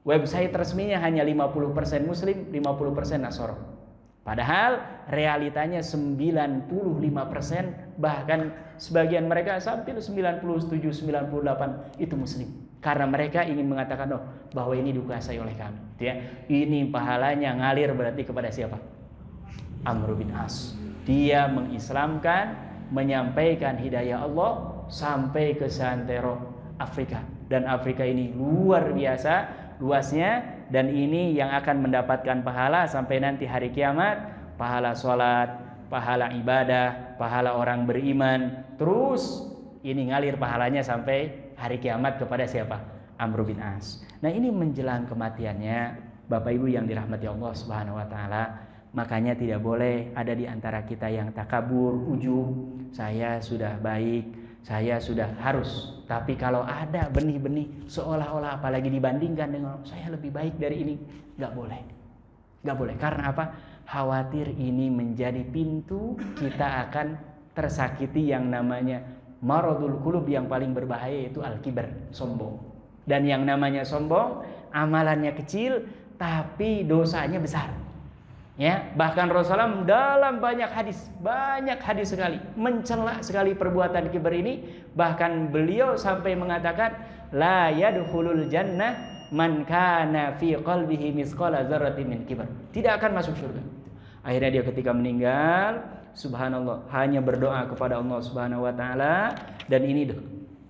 S1: website resminya hanya 50% muslim, 50% Nasoro. Padahal realitanya 95%, bahkan sebagian mereka sampai 97-98 itu muslim. Karena mereka ingin mengatakan bahwa ini dikuasai oleh kami. Ya, ini pahalanya ngalir berarti kepada siapa? Amr bin As. Dia mengislamkan, menyampaikan hidayah Allah sampai ke seantero Afrika. Dan Afrika ini luar biasa luasnya, dan ini yang akan mendapatkan pahala sampai nanti hari kiamat, pahala sholat, pahala ibadah, pahala orang beriman, terus ini ngalir pahalanya sampai hari kiamat kepada siapa? Amr bin As. Nah, ini menjelang kematiannya, Bapak Ibu yang dirahmati Allah Subhanahu wa taala, makanya tidak boleh ada di antara kita yang takabur, ujub, saya sudah baik, saya sudah harus. Tapi kalau ada benih-benih seolah-olah apalagi dibandingkan dengan saya lebih baik dari ini, nggak boleh. Nggak boleh. Karena apa? Khawatir ini menjadi pintu kita akan tersakiti yang namanya maradul qulub, yang paling berbahaya yaitu al-kibar, sombong. Dan yang namanya sombong, amalannya kecil tapi dosanya besar. Ya, bahkan Rasulullah dalam banyak hadis sekali mencela sekali perbuatan kibar ini. Bahkan beliau sampai mengatakan la yadkhulul jannah man kana fi qalbihi misqala dzarratin min kibar. Tidak akan masuk surga. Akhirnya dia ketika meninggal, subhanallah, hanya berdoa kepada Allah Subhanahu wa taala, dan ini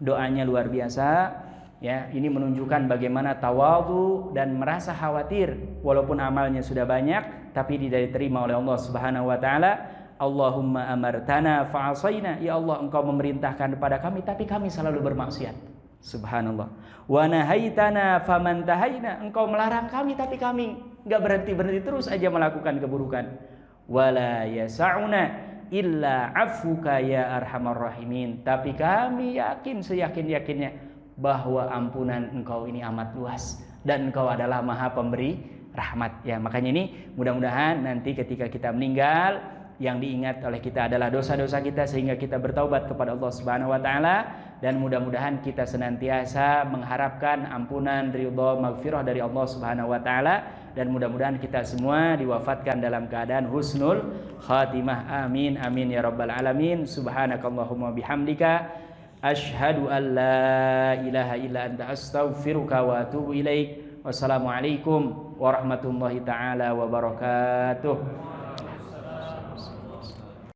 S1: doanya luar biasa. Ya, ini menunjukkan bagaimana tawadhu dan merasa khawatir walaupun amalnya sudah banyak tapi tidak diterima oleh Allah Subhanahu wa taala. Allahumma amartana fa'asaina, ya Allah engkau memerintahkan kepada kami tapi kami selalu bermaksiat. Subhanallah. Wa nahaitana famantahaina, engkau melarang kami tapi kami enggak berhenti terus aja melakukan keburukan. Wala yas'una illa afuka ya arhamar rahimin, tapi kami yakin seyakin-yakinnya bahwa ampunan Engkau ini amat luas dan Engkau adalah Maha Pemberi rahmat. Ya, makanya ini mudah-mudahan nanti ketika kita meninggal yang diingat oleh kita adalah dosa-dosa kita sehingga kita bertaubat kepada Allah Subhanahu wa taala, dan mudah-mudahan kita senantiasa mengharapkan ampunan, ridha, maghfirah dari Allah Subhanahu wa taala, dan mudah-mudahan kita semua diwafatkan dalam keadaan husnul khatimah. Amin amin ya rabbal alamin. Subhanakallahumma bihamdika asyhadu an la ilaha illa anta astaghfiruka wa atubu ilaik. Wassalamualaikum warahmatullahi taala wabarakatuh.